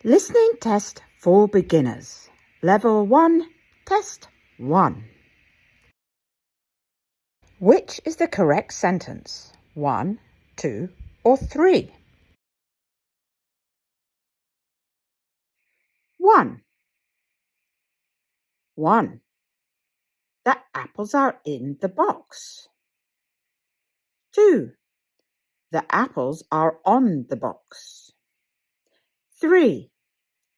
Listening test for beginners. Level 1, test 1. Which is the correct sentence? 1, 2, or 3? 1. 1. The apples are in the box. 2. The apples are on the box. 3.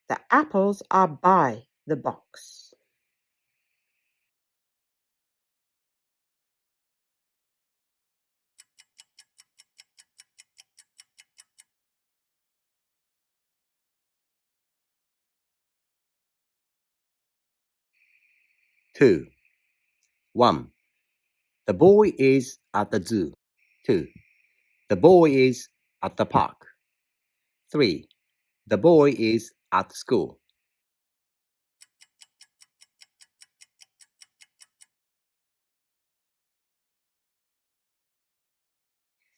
The apples are by the box. Two. 1. The boy is at the zoo. 2. The boy is at the park. 3. The boy is at school.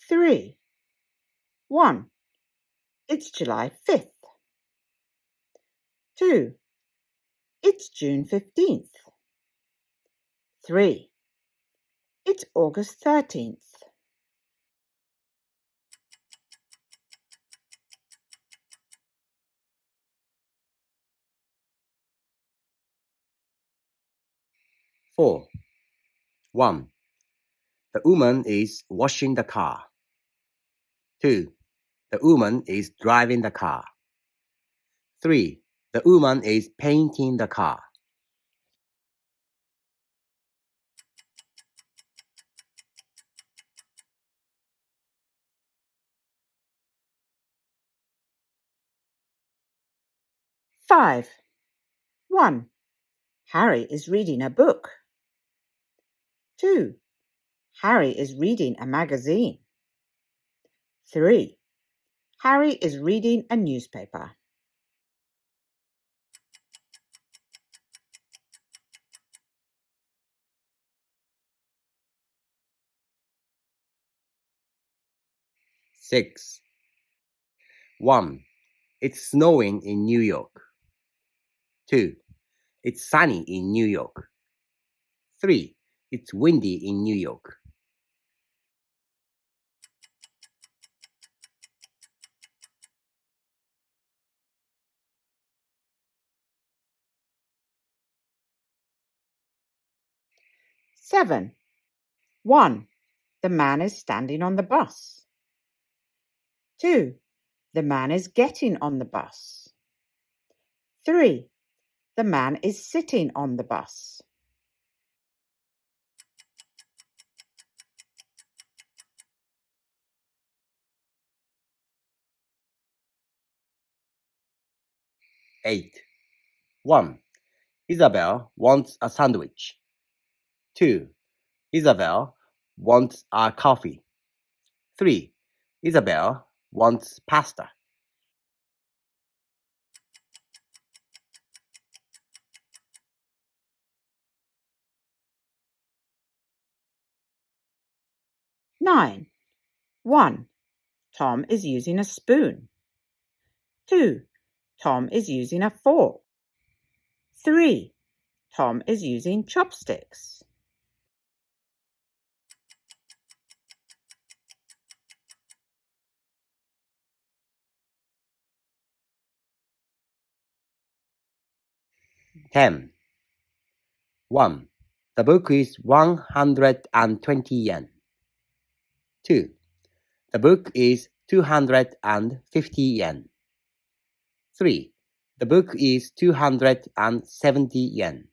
3. 1. It's July 5th. 2. It's June 15th. 3. It's August 13th. 4. 1. The woman is washing the car. 2. The woman is driving the car. 3. The woman is painting the car. 5. 1. Harry is reading a book. 2. Harry is reading a magazine. 3. Harry is reading a newspaper. 6. 1. It's snowing in New York. 2. It's sunny in New York. 3. It's windy in New York. 7. 1. The man is standing on the bus. 2. The man is getting on the bus. 3. The man is sitting on the bus. 8. 1. Isabel wants a sandwich. 2. Isabel wants a coffee. 3. Isabel wants pasta. 9. 1. Tom is using a spoon. 2. Tom is using a fork. 3. Tom is using chopsticks. 10. 1. The book is 120 yen. 2. The book is 250 yen. 3. The book is 270 yen.